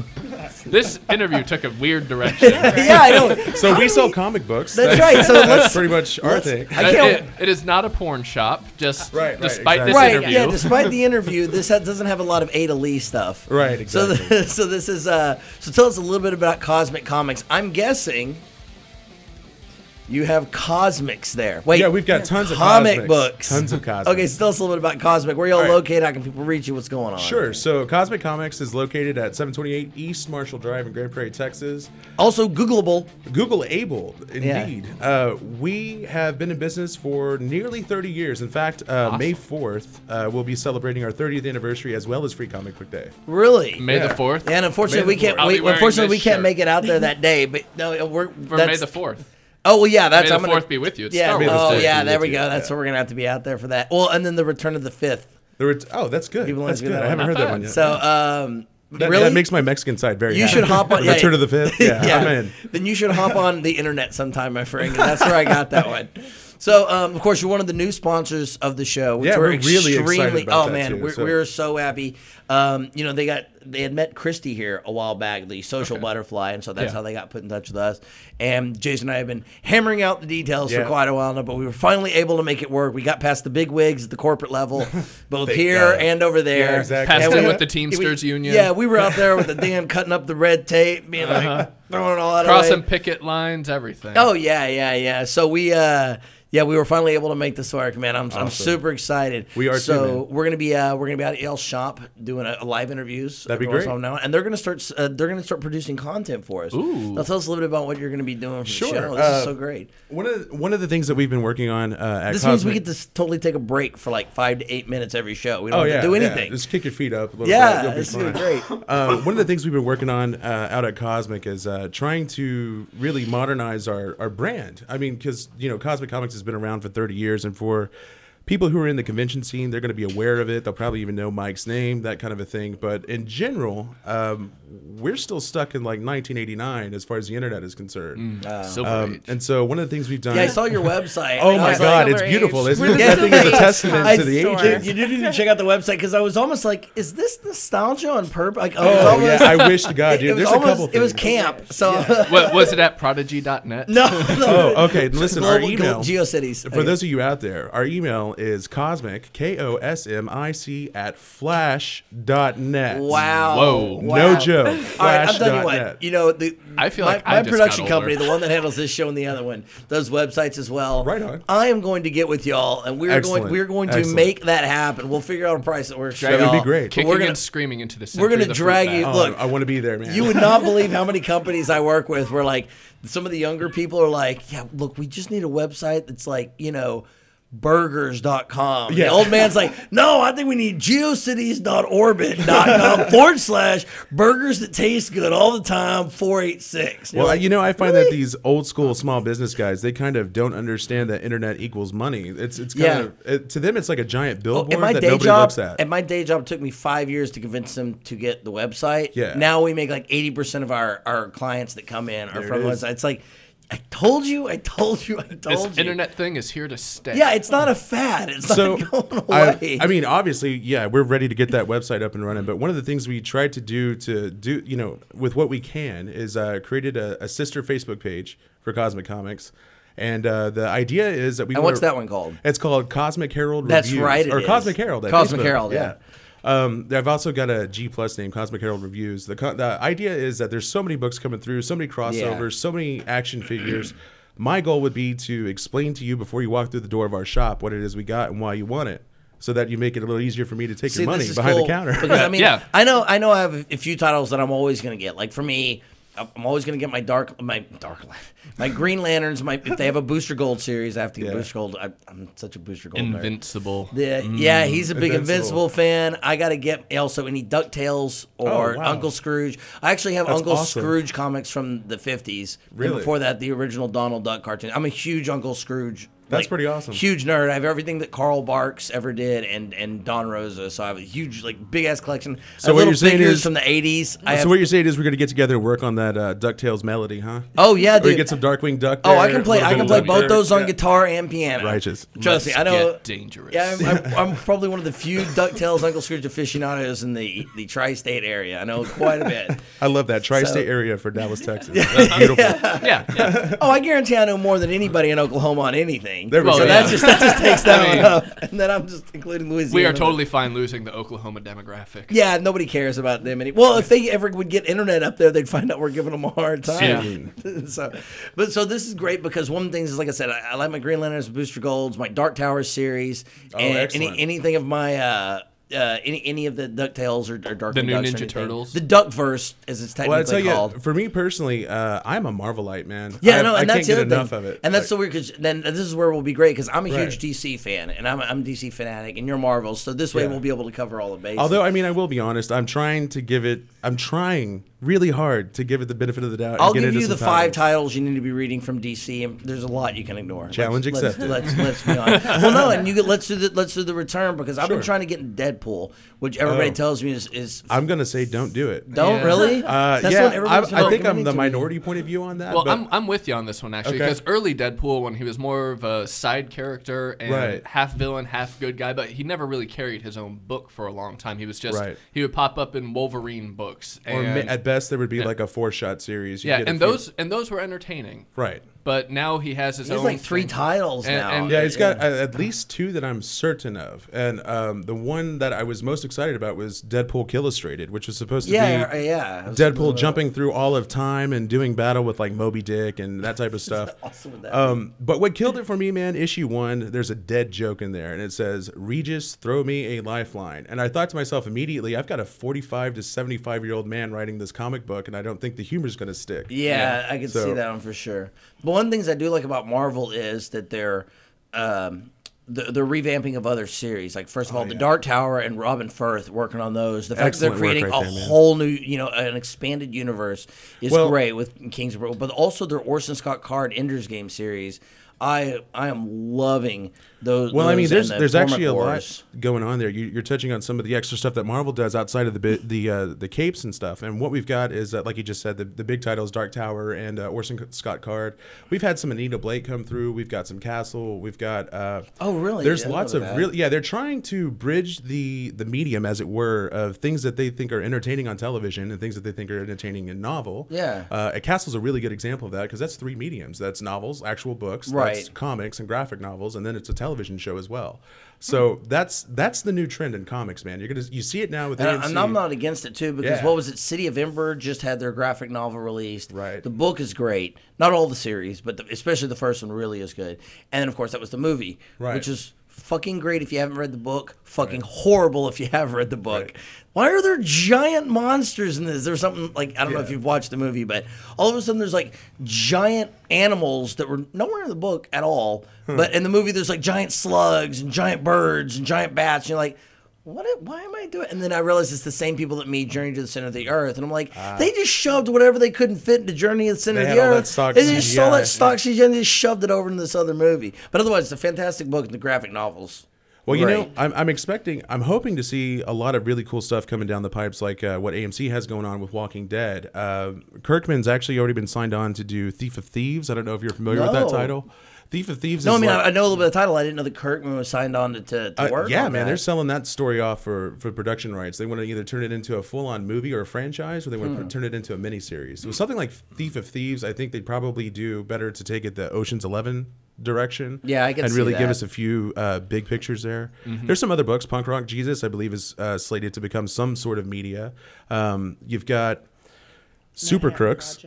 This interview took a weird direction. Yeah, I know. So we sell comic books. That's right. So That's let's pretty much our let's- thing. I can't. It is not a porn shop. Just Right, despite exactly. this Right, interview. yeah. Despite the interview, this doesn't have a lot of Ada Lee stuff. Right, So, exactly. so this is so tell us a little bit about Cosmic Comics. I'm guessing you have Cosmics there. Wait, Yeah, we've got tons of comic cosmics. books. Tons of cosmics. Okay, so tell us a little bit about Cosmic. Where y'all All right. located? How can people reach you? What's going on? Sure. So Cosmic Comics is located at 728 East Marshall Drive in Grand Prairie, Texas. Also Googleable. Google-able, indeed. We have been in business for nearly 30 years. In fact, May 4th, we'll be celebrating our 30th anniversary as well as Free Comic Book Day. Really? May the Yeah. 4th. And unfortunately, May the we can't. I'll be wearing Unfortunately, we this can't shirt. make it out there that day. But no, For May the 4th. Oh well, yeah. That's May I'm the gonna, 4th be with you. It's Yeah. Star Wars Oh Day. yeah. be There with we you, go. That's yeah. what we're gonna have to be out there for that. Well, and then the Return of the Fifth. Oh, that's good. People That's like to do good. that I haven't one. heard that one yet. So that, really, that makes my Mexican side very you happy. should hop on. Yeah, Return of the Fifth? Yeah, I'm in. Then you should hop on the internet sometime, my friend. 'Cause that's where I got that one. So, of course, you're one of the new sponsors of the show. Which Yeah, we're we're really extremely. excited about that, man, too, so. we're so happy. They had met Christy here a while back, the social butterfly, and so that's Yeah. how they got put in touch with us. And Jason and I have been hammering out the details for Yeah. quite a while now, but we were finally able to make it work. We got past the big wigs at the corporate level, both Thank here God. and over there. Yeah, exactly. Passed And in we- with the Teamsters Union. Yeah, we were out there with the damn cutting up the red tape, being like throwing it all out Crossing away. picket lines, everything. Oh yeah. So we were finally able to make this work, man. I'm super excited. We are too, So man. we're gonna be out at Yale's shop doing a live interviews. That'd be every once great. in a while now, and they're gonna start producing content for us. Ooh. Now tell us a little bit about what you're gonna be doing for Sure. the show. This is so great. One of the things that we've been working on at This Cosmic, means we get to totally take a break for like 5 to 8 minutes every show. We don't Oh have yeah, to do yeah. anything. Just kick your feet up a little Yeah, bit. You'll be it's fine. great. One of the things we've been working on out at Cosmic is trying to really modernize our brand. I mean, because Cosmic Comics has been around for 30 years, and for people who are in the convention scene, they're going to be aware of it. They'll probably even know Mike's name, that kind of a thing. But in general, we're still stuck in like 1989 as far as the internet is concerned. Silver Age. And so one of the things we've done. Yeah, I saw your website. Oh I my was God, like, it's Silver beautiful, Age. isn't We're it? the That thing is a Silver Age testament comic to the store. ages. You didn't even check out the website because I was almost like, is this nostalgia on purpose? Like, Oh yeah, I wish to God, dude. It was There's a couple. it was things. camp. So What, was it at prodigy.net? no. Oh, okay. Listen, our Global email. GeoCities. For those of you out there, our email email is cosmic, KOSMIC @flash.net. Wow. Whoa. No joke. All right, I'm telling you what. Flash.net. You know, I feel my, like I my just production got older. company, the one that handles this show and the other one, does websites as well. Right on. I am going to get with y'all, and we're Excellent. going to Excellent. make that happen. We'll figure out a price that works. That would be great. Kicking We're gonna and screaming into the center we're gonna of the fruit drag bat. you- Oh, Look, I want to be there, man. You would not believe how many companies I work with where like some of the younger people are like, yeah, look, we just need a website that's like, you know, burgers.com. Yeah. The old man's like, no, I think we need geocities.orbit.com / burgers that taste good all the time, 486. You're Well, like, you know, I find really? that these old school small business guys, they kind of don't understand that internet equals money. It's kind Yeah. of to them, it's like a giant Oh, billboard and my that day nobody job, looks at. and my day job took me 5 years to convince them to get the website. Yeah. Now we make like 80% of our clients that come in are There from it the is. website. It's like, I told you. This internet thing is here to stay. Yeah, it's not a fad. It's So, not going away. I mean, obviously, yeah, we're ready to get that website up and running. But one of the things we tried to do, you know, with what we can, is created a sister Facebook page for Cosmic Comics. And the idea is that we. And what's that one called? It's called Cosmic Herald That's Reviews. right, it or is. Cosmic Herald. at Cosmic Facebook. Herald, yeah. I've also got a G+ name, Cosmic Herald Reviews. The idea is that there's so many books coming through, so many crossovers, so many action figures. My goal would be to explain to you before you walk through the door of our shop what it is we got and why you want it, so that you make it a little easier for me to take See, your money this is behind cool, the counter. Because I mean, Yeah. I know I have a few titles that I'm always going to get. Like for me, I'm always going to get my Green Lanterns. If they have a Booster Gold series, I have to get Yeah. Booster Gold. I'm such a Booster Gold nerd. Invincible. Yeah, he's a big Invincible. Invincible fan. I got to get also any DuckTales or Oh, wow. Uncle Scrooge. I actually have That's Uncle awesome. Scrooge comics from the 50s. And Really? before that, the original Donald Duck cartoon. I'm a huge Uncle Scrooge. That's pretty awesome. Huge nerd. I have everything that Carl Barks ever did and Don Rosa. So I have a huge, big ass collection. So I have what little you're saying figures is- from the 80s. I have, So what you're saying is we're going to get together and work on that DuckTales melody, huh? oh yeah, Or you dude. get some Darkwing Duck. Oh, I there, can play. a I little can bit play of both those on Yeah. guitar and piano. Righteous. Trust me, I Let's know. get dangerous. Yeah, I'm probably one of the few DuckTales Uncle Scrooge aficionados in the tri-state area. I know quite a bit. I love that tri-state So- area for Dallas, Texas. That's beautiful. Yeah. Oh, I guarantee I know more than anybody in Oklahoma on anything. There we so go. that just takes that I mean- one up, and then I'm just including Louisiana. We are totally fine losing the Oklahoma demographic. Yeah, nobody cares about them any. Well, if they ever would get internet up there, they'd find out we're giving them a hard time. so this is great because one of the things is, like I said, I like my Green Lanterns, Booster Golds, my Dark Tower series, and excellent. anything of my any of the DuckTales or Dark The new Ducks or Ninja anything. Turtles. The Duckverse, as it's Well, I technically tell called. you, for me personally, I'm a Marvelite, man. Yeah, I no, and I that's can't the get other enough thing. of it. And that's so weird because then this is where we'll be great because I'm a Right. huge DC fan and I'm a DC fanatic and you're Marvel, so this way Yeah. we'll be able to cover all the bases. Although, I mean, I will be honest, I'm trying really hard to give it the benefit of the doubt. and I'll get give into you the some 5 titles. titles you need to be reading from DC, and there's a lot you can ignore. Challenge accepted. Let's be honest. Well, no, and let's do the return because I've been Sure. trying to get in Deadpool, which everybody Oh. tells me is I'm gonna say don't do it. don't Yeah. really. Yeah, everybody's been I think I'm recommending the to me. minority point of view on that. Well, but I'm with you on this one actually Okay. because early Deadpool, when he was more of a side character and Right. half villain, half good guy, but he never really carried his own book for a long time. He was just Right. he would pop up in Wolverine books, or and at best there would be Yeah. like a 4-shot series. You yeah, get a and few- those were entertaining. right. But now he has his He has own like 3 thing. titles And- now. and- Yeah, he's got at least 2 that I'm certain of, and the one that I was most excited about was Deadpool Illustrated, which was supposed to be yeah. Deadpool jumping through all of time and doing battle with like Moby Dick and that type of stuff. Awesome with that. But what killed it for me, man, issue 1, there's a dead joke in there, and it says, "Regis, throw me a lifeline." And I thought to myself immediately, I've got a 45 to 75-year-old man writing this comic book, and I don't think the humor's going to stick. Yeah, I can see So- that one for sure. But one of the things I do like about Marvel is that they're the revamping of other series. Like first of all, the Dark Tower and Robin Firth working on those. The fact that Excellent they're work creating right a there, man. whole new, an expanded universe is Well- great with Kings of War. But also their Orson Scott Card Ender's Game series. I am loving those. Well, I mean, those there's and the actually a Formic lot Wars. going on there. You're touching on some of the extra stuff that Marvel does outside of the capes and stuff. And what we've got is, like you just said, the big titles, Dark Tower and Orson Scott Card. We've had some Anita Blake come through. We've got some Castle. We've got. Oh, really? There's Yeah, I lots didn't of know that. really. Yeah, they're trying to bridge the medium, as it were, of things that they think are entertaining on television and things that they think are entertaining in novel. Yeah. Castle's a really good example of that because that's 3 mediums. That's novels, actual books, Right. That's comics and graphic novels, and then it's a television show as well. So that's the new trend in comics, man. You see it now with AMC. And I'm not against it too, because what was it? City of Ember just had their graphic novel released. Right. The book is great. Not all the series, but especially the first one really is good. And then of course that was the movie, which is fucking great if you haven't read the book. Fucking horrible if you have read the book. Right. Why are there giant monsters in this? There's something like, I don't know if you've watched the movie, but all of a sudden there's like giant animals that were nowhere in the book at all. But in the movie there's like giant slugs and giant birds and giant bats. And you're like, why am I doing it? And then I realized it's the same people that made Journey to the Center of the Earth. And I'm like, they just shoved whatever they couldn't fit into Journey to the Center of the Earth. They just saw that stock CGI and just shoved it over into this other movie. But otherwise, it's a fantastic book and the graphic novels. Well, you know, I'm hoping to see a lot of really cool stuff coming down the pipes, like what AMC has going on with Walking Dead. Kirkman's actually already been signed on to do Thief of Thieves. I don't know if you're familiar with that title. Thief of Thieves. No, is I know a little bit of the title. I didn't know that Kirkman was signed on to work. Yeah, on man, that. they're selling that story off for production rights. They want to either turn it into a full-on movie or a franchise, or they want to turn it into a miniseries. So something like Thief of Thieves, I think they'd probably do better to take it the Ocean's 11 direction. Yeah, I can and see really that. give us a few big pictures there. There's some other books. Punk Rock Jesus, I believe, is slated to become some sort of media. You've got Super Crooks.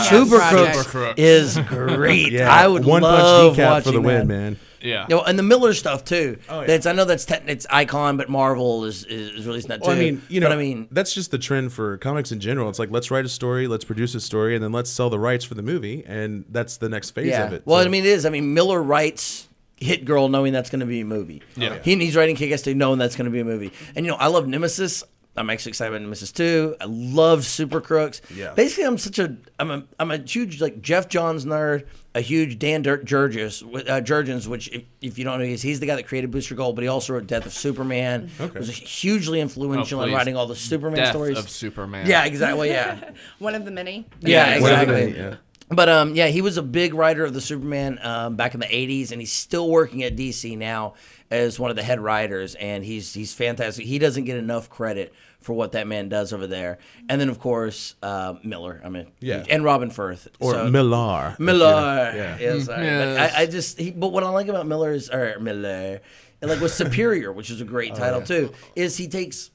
Super Crooks is great. Yeah, I would One love Punch Decap watching for the win, that. man. Yeah. You know, and the Miller stuff too. Oh, yeah. I know it's Icon, but Marvel is releasing that too. Well, I mean, you know, but I mean, that's just the trend for comics in general. It's like, let's write a story, let's produce a story, and then let's sell the rights for the movie, and that's the next phase of it. Well, So- I mean, it is. I mean, Miller writes Hit Girl knowing that's going to be a movie. Yeah. He's writing Kick-Ass 2 knowing that's going to be a movie. And, you know, I love Nemesis. I'm actually excited about Nemesis 2. I love Super Crooks. Yeah. Basically, I'm a huge, like, Jeff Johns nerd, a huge Dan Jurgens, which, if you don't know, he's the guy that created Booster Gold, but he also wrote Death of Superman. Okay. Was hugely influential in writing all the Superman stories. Death of Superman. Yeah, exactly. Yeah. One of the many. Yeah, exactly. Yeah. But he was a big writer of the Superman back in the 80s, and he's still working at DC now as one of the head writers, and he's fantastic. He doesn't get enough credit for what that man does over there. And then, of course, Miller. I mean, and Robin Firth. Or Millar. Miller. Yeah. Sorry. Yes. But what I like about Miller is, Miller, and like with Superior, which is a great title too, is he takes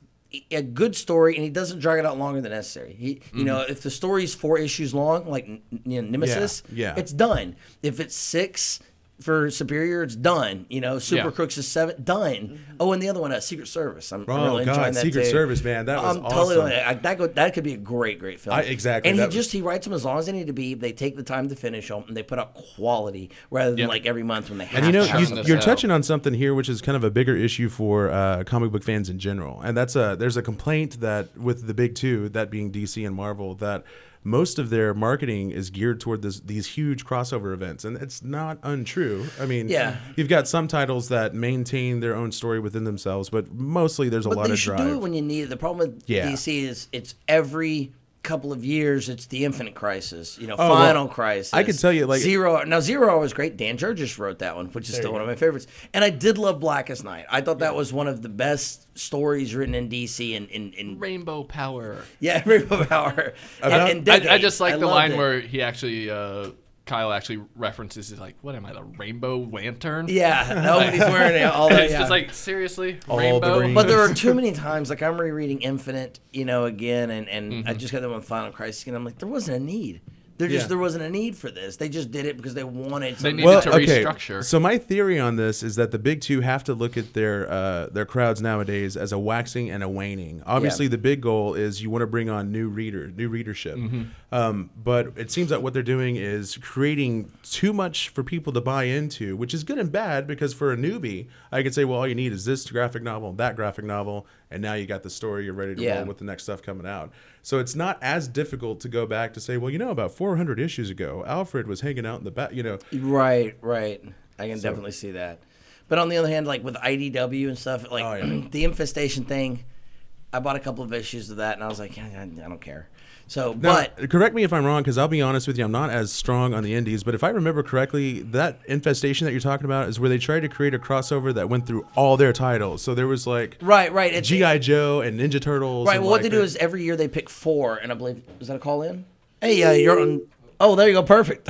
a good story and he doesn't drag it out longer than necessary. You know, if the story's 4 issues long, like Nemesis, it's done. If it's 6 for Superior, it's done. You know, Super Crooks is 7, done. Oh, and the other one, Secret Service. I'm really enjoying that Secret too. Service, man, that was awesome. Totally, that could be a great film. Exactly. And he writes them as long as they need to be. They take the time to finish them, and they put out quality rather than like every month when they have. And you know, to. you're touching on something here, which is kind of a bigger issue for comic book fans in general, and there's a complaint that with the big two, that being DC and Marvel, that most of their marketing is geared toward these huge crossover events, and it's not untrue. I mean, you've got some titles that maintain their own story within themselves, but mostly there's a lot of drive. But they should do it when you need it. The problem with DC is it's every couple of years it's the Infinite Crisis, Final Crisis. I can tell you, like Zero. Now Zero was great. Dan Jurgens wrote that one, which is still one of my favorites. And I did love Blackest Night. I thought that was one of the best stories written in DC in Rainbow Power. Yeah, Rainbow Power. and I just like the line where he actually Kyle actually references is like, what am I, the Rainbow Lantern? Yeah, nobody's wearing all that. It's just like, seriously, all Rainbow? But there are too many times, like I'm rereading Infinite, again, and I just got them on Final Crisis, and I'm like, there wasn't a need. There wasn't a need for this. They just did it because they wanted something. They needed to restructure. So my theory on this is that the big two have to look at their crowds nowadays as a waxing and a waning. Obviously, the big goal is you want to bring on new readership. But it seems that what they're doing is creating too much for people to buy into, which is good and bad, because for a newbie, I could say, well, all you need is this graphic novel, that graphic novel, and now you got the story, you're ready to roll with the next stuff coming out. So it's not as difficult to go back to say, well, about 400 issues ago, Alfred was hanging out in the back, Right. I can definitely see that. But on the other hand, like with IDW and stuff, like the Infestation thing, I bought a couple of issues of that, and I was like, I don't care. So, now, correct me if I'm wrong, because I'll be honest with you, I'm not as strong on the indies, but if I remember correctly, that Infestation that you're talking about is where they tried to create a crossover that went through all their titles. So there was like right, G.I. Joe and Ninja Turtles. Right, and well, what they do is every year they pick 4, and I believe, is that a call in? Hey, you're on Oh, there you go. Perfect.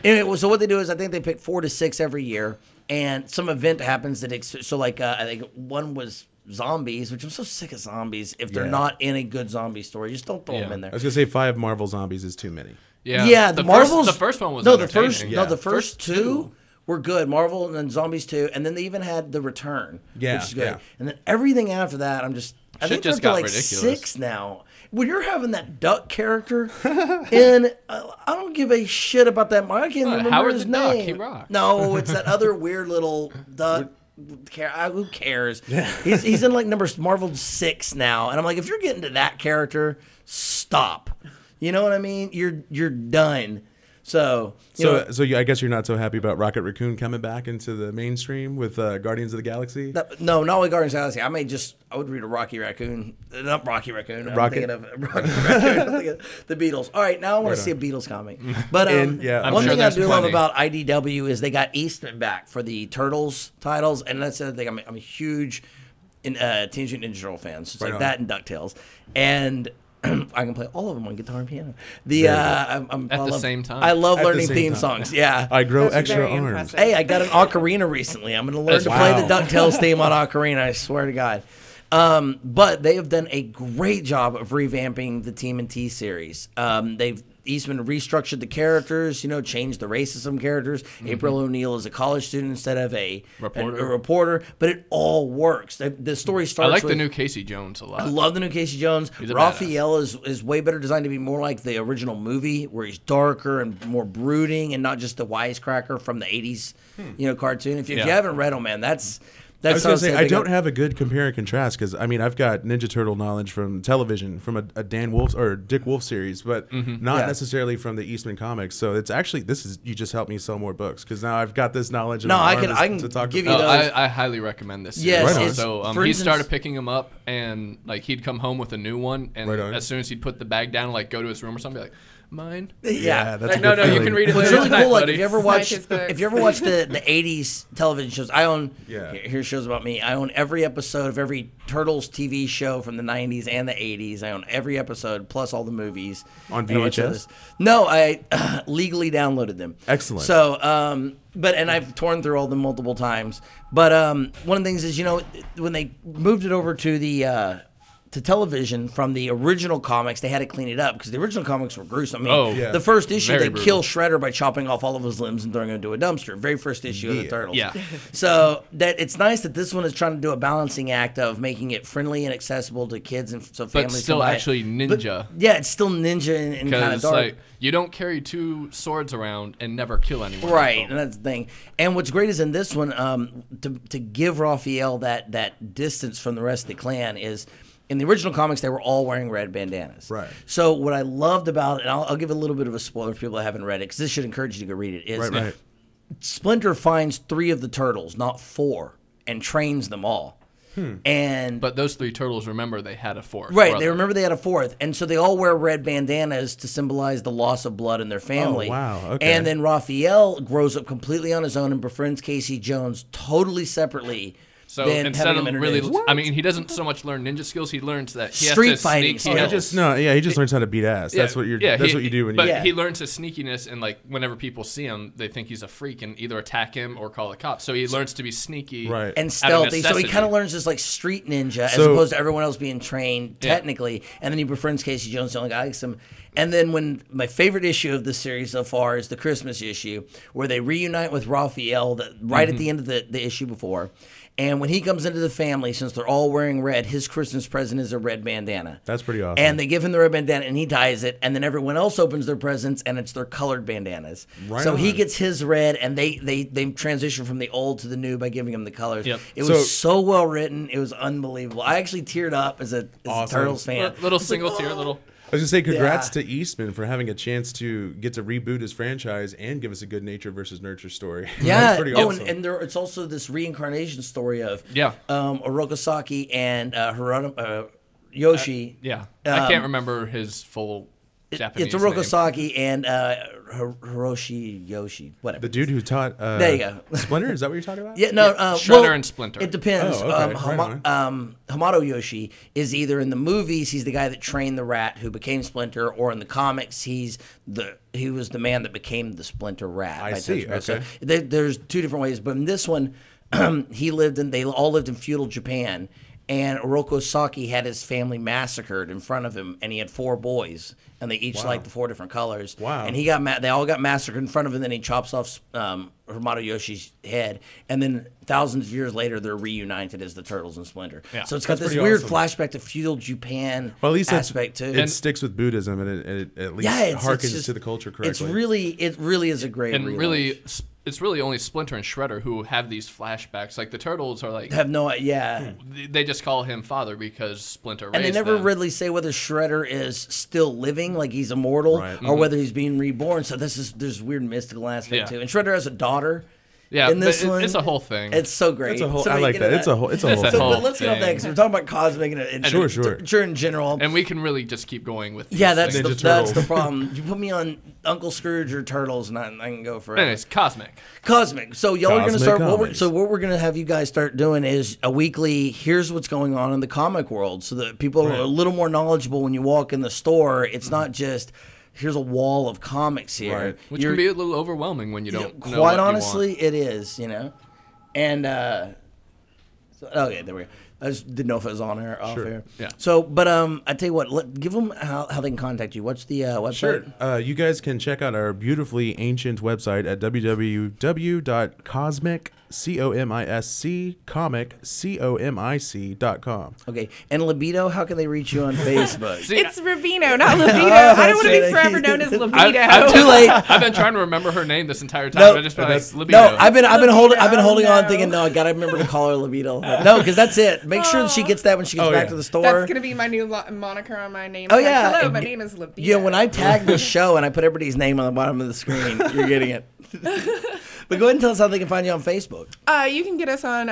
Anyway, so what they do is I think they pick 4 to 6 every year, and some event happens that I think one was zombies, which I'm so sick of zombies. If they're not in a good zombie story, just don't throw them in there. I was gonna say 5 Marvel zombies is too many. Yeah. The Marvels. The first one was the first two were good. Marvel and then Zombies 2, and then they even had The Return, which is good. And then everything after that, I think they're up to like ridiculous. 6 now. When you're having that duck character, and I don't give a shit about that. I can't remember Howard his the name. Duck, he rocks. No, it's that other weird little duck. Who cares? He's in like Marvel 6 now, and I'm like, if you're getting to that character, stop. You know what I mean? You're done. So I guess you're not so happy about Rocket Raccoon coming back into the mainstream with Guardians of the Galaxy. No, not with Guardians of the Galaxy. I would read a Rocky Raccoon, not Rocky Raccoon. I'm thinking of Rocky Raccoon. I'm thinking of the Beatles. All right, now I want to see a Beatles comic. But one thing I do love about IDW is they got Eastman back for the Turtles titles, and that's the other thing. I'm a huge Teenage Mutant Ninja Turtle fan. So it's like that and DuckTales, and I can play all of them on guitar and piano. At the same time. I love learning theme songs. Yeah, I grow That's extra very arms. impressive. Hey, I got an ocarina recently. I'm going to learn to play the DuckTales theme on ocarina. I swear to God. But they have done a great job of revamping the TMNT series. Eastman restructured the characters, changed the race of some characters. April O'Neil is a college student instead of a reporter, but it all works. The story starts. I like the new Casey Jones a lot. I love the new Casey Jones. Raphael is way better designed to be more like the original movie, where he's darker and more brooding, and not just the wisecracker from the '80s, cartoon. If you haven't read them, man, that's. I was going to say, I don't have a good compare and contrast because, I've got Ninja Turtle knowledge from television, from a Dan Wolf or Dick Wolf series, but not necessarily from the Eastman comics. So it's actually, you just helped me sell more books because now I've got this knowledge. And I can to talk give about. you those. I highly recommend this series. Yes, So he started picking them up, and he'd come home with a new one, and as soon as he'd put the bag down, go to his room or something, be like, mine? Yeah, that's no, you can read it What's later really tonight, cool, buddy. if you ever watch the 80s television shows, I own, here's shows about me, I own every episode of every Turtles TV show from the 90s and the 80s. I own every episode, plus all the movies. On VHS? No, I legally downloaded them. Excellent. So, and I've torn through all them multiple times. But one of the things is, when they moved it over to the to television from the original comics, they had to clean it up because the original comics were gruesome. The first issue, they kill Shredder by chopping off all of his limbs and throwing him into a dumpster. Very first issue of the Turtles. Yeah. So that it's nice that this one is trying to do a balancing act of making it friendly and accessible to kids and so families. But still actually ninja. But, it's still ninja and kind of dark. You don't carry 2 swords around and never kill anyone. Right, and that's the thing. And what's great is in this one, to give Raphael that distance from the rest of the clan is, in the original comics, they were all wearing red bandanas. Right. So what I loved about it, and I'll give a little bit of a spoiler for people that haven't read it, because this should encourage you to go read it, is Splinter finds 3 of the turtles, not 4, and trains them all. But those 3 turtles, remember, they had a 4th. Right, they remember they had a 4th. And so they all wear red bandanas to symbolize the loss of blood in their family. Oh, wow. Okay. And then Raphael grows up completely on his own and befriends Casey Jones totally separately. So instead of he doesn't so much learn ninja skills. He learns that he street has to fighting sneak. skills. He just learns how to beat ass. That's what that's what you do when you. But he learns his sneakiness, and whenever people see him, they think he's a freak and either attack him or call the cops. So he learns to be sneaky, and stealthy. So he kind of learns this street ninja as opposed to everyone else being trained technically. And then he befriends Casey Jones, the only guy likes him. And then when my favorite issue of the series so far is the Christmas issue, where they reunite with Raphael right at the end of the issue before. And when he comes into the family, since they're all wearing red, his Christmas present is a red bandana. That's pretty awesome. And they give him the red bandana, and he ties it. And then everyone else opens their presents, and it's their colored bandanas. Right so he gets his red, and they transition from the old to the new by giving him the colors. Yep. It was so well written. It was unbelievable. I actually teared up as a Turtles fan. Little single tear, little... I was going to say congrats to Eastman for having a chance to get to reboot his franchise and give us a good nature versus nurture story. Yeah. That's pretty awesome. And it's also this reincarnation story of Orokosaki and Yoshi. I can't remember his full Japanese It's Oroku name. Saki and Hiroshi Yoshi, whatever. The dude who taught There you go. Splinter, is that what you're talking about? Yeah, no, Shredder and Splinter. It depends. Oh, okay. Right on. Hamato Yoshi is either in the movies, he's the guy that trained the rat who became Splinter, or in the comics, he was the man that became the Splinter rat. I see. Tetsuo. So Okay. there's two different ways, but in this one, they all lived in feudal Japan, and Oroku Saki had his family massacred in front of him, and he had 4 boys, and they each liked the 4 different colors. Wow. And they all got massacred in front of him, and then he chops off Hamato Yoshi's head, and then thousands of years later, they're reunited as the Turtles and Splinter. Yeah. So it's got That's this pretty weird awesome. flashback to feudal Japan Well, at least aspect too. it sticks with Buddhism, and it at least harkens just- to the culture correctly. it really is a great And relaunch. really, it's really only Splinter and Shredder who have these flashbacks. Like the Turtles are like, have no idea. they just call him father because Splinter raised And they never them. really say whether Shredder is still living, like he's immortal, Right. or whether he's being reborn. So there's weird mystical aspect Yeah. too. And Shredder has a daughter. Yeah, in this but one, it's a whole thing. It's so great. It's a whole. So I we like get that. into It's a whole. It's a It's whole. a thing. whole But let's get off that because we're talking about cosmic and Sure. in general. and we can really just keep going with these Yeah, that's things. Ninja the Turtles. problem. You put me on Uncle Scrooge or Turtles, and I can go forever. Anyways, cosmic. Cosmic. So y'all are going to Cosmic start. comedies. What we're going to have you guys start doing is a weekly. Here's what's going on in the comic world, so that people are a little more knowledgeable when you walk in the store. It's not just here's a wall of comics here. Right. Which can be a little overwhelming when you don't know what Quite you honestly, it is. And okay, there we go. I just didn't know if it was on air, off air. Yeah. So, but I tell you what, give them how they can contact you. What's the website? Sure. You guys can check out our beautifully ancient website at www.comic.com. Okay. And Libido, how can they reach you on Facebook? It's Ravino, not Libido. I don't want to be that's forever it. known as Libido. I'm Too late. I've been trying to remember her name this entire time. No, I just been like, that's- libido. No, I've been holding on no. thinking, no, I gotta remember to call her Libido. But no, because that's it. Make sure that she gets that when she gets back to the store. That's gonna be my new moniker on my name. Oh, tag. yeah. Hello, And my name is Libido. Yeah, when I tag this show and I put everybody's name on the bottom of the screen, you're getting it. But go ahead and tell us how they can find you on Facebook. You can get us on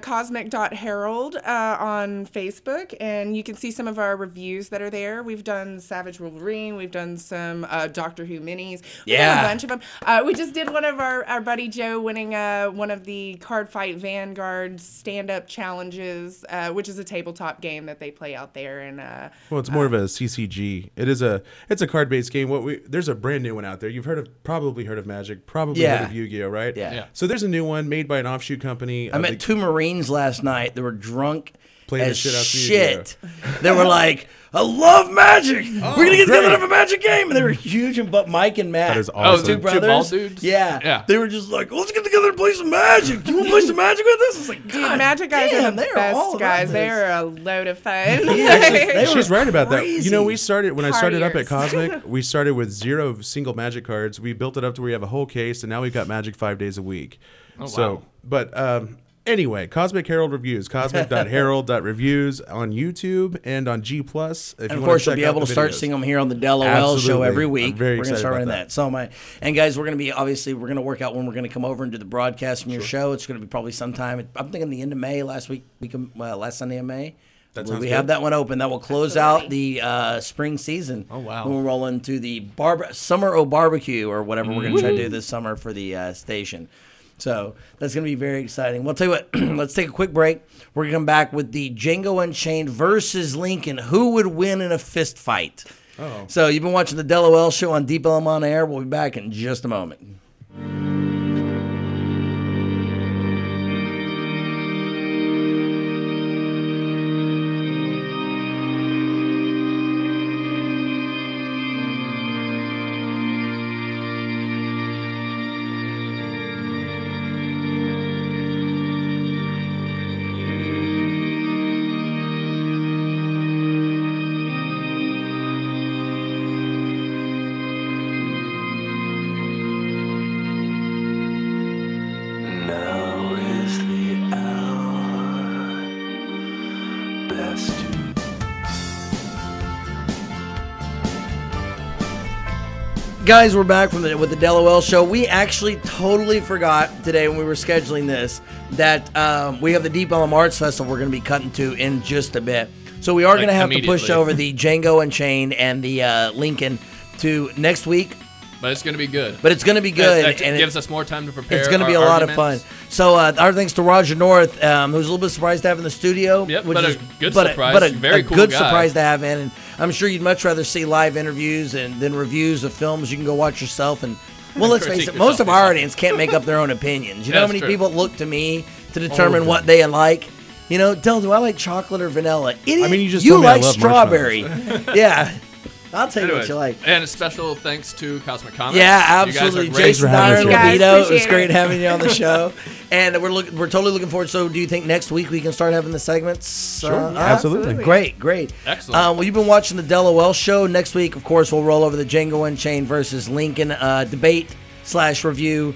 cosmic.herald on Facebook, and you can see some of our reviews that are there. We've done Savage Wolverine. We've done some Doctor Who minis. We've done a bunch of them. We just did one of our buddy Joe winning one of the Card Fight Vanguard stand-up challenges, which is a tabletop game that they play out there. And Well, it's more of a CCG. It's a card-based game. There's a brand new one out there. You've probably heard of Magic, probably heard of Yu-Gi-Oh, right? Yeah. So there's a new one made by an offshoot company. I met 2 Marines last night. They were drunk Playing the as shit out of shit. They were like, I love Magic. We're going to get together and have a Magic game. And they were huge. But Mike and Matt, That is awesome. 2 Two brothers. bald dudes? Yeah. Yeah. They were just like, let's get together and play some Magic. Do you want to play some Magic with us? It's like, dude, God Magic guys damn, are the they are all best about guys. this. They are a load of fun. They She's were right about that. crazy. You know, I started up at Partiers. Cosmic, we started with 0 single Magic cards. We built it up to where we have a whole case, and now we've got Magic 5 days a week. Oh, So, wow. but anyway, Cosmic Herald Reviews, cosmic.herald.reviews on YouTube and on G+. And of course, you'll be able to start seeing them here on the DELoL show Absolutely. every I'm week. very We're going to excited start about running that. that. So am I. And guys, we're going to work out when we're going to come over and do the broadcast from your show. It's going to be probably sometime. I'm thinking the end of May. Last Sunday of May. That we sounds have good. that one open. That will close out the spring season. Oh, wow. When we roll into the summer barbecue or whatever we're going to try to do this summer for the station. So that's going to be very exciting. Well, I'll tell you what, let's take a quick break. We're going to come back with the Django Unchained versus Lincoln. Who would win in a fist fight? Oh. So you've been watching the DELoL show on Deep Elm on Air. We'll be back in just a moment. Now is the hour best to Guys, we're back with the DELoL show. We actually totally forgot today when we were scheduling this that we have the Deep Elm Arts Festival we're going to be cutting to in just a bit. So we are going to have to push immediately. over the Django Unchained and the Lincoln to next week. But it's going to be good. But it's going to be good. That gives us more time to prepare. It's going to be a lot of fun. So our thanks to Roger North, who's a little bit surprised to have in the studio. Yep, which but is, a good surprise. But a very cool good guy. surprise to have in. And I'm sure you'd much rather see live interviews than reviews of films you can go watch yourself. And well, let's face it, most of our audience can't make up their own opinions. You know how many people look to me to determine what they like? You know, Del, do I like chocolate or vanilla? Idiot, I mean, you just you told me I like love strawberry. Yeah. I'll tell you Anyways, what you like. And a special thanks to Cosmic Comics. Yeah, absolutely. Jason Byron Levito, it was great having you on the show. And we're totally looking forward. So do you think next week we can start having the segments? Sure, absolutely. Great. Excellent. Well, you've been watching the DELoL show. Next week, of course, we'll roll over the Django Unchained versus Lincoln debate/review/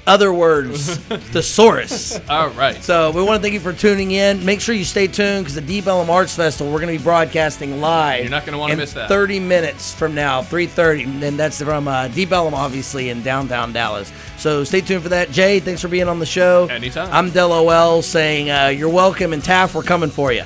other words, thesaurus. All right. So we want to thank you for tuning in. Make sure you stay tuned because the DELoL Arts Festival, we're going to be broadcasting live. You're not going to want to miss that. 30 minutes from now, 3:30, and that's from DELoL, obviously, in downtown Dallas. So stay tuned for that. Jay, thanks for being on the show. Anytime. I'm DELoL saying you're welcome, and Taff, we're coming for you.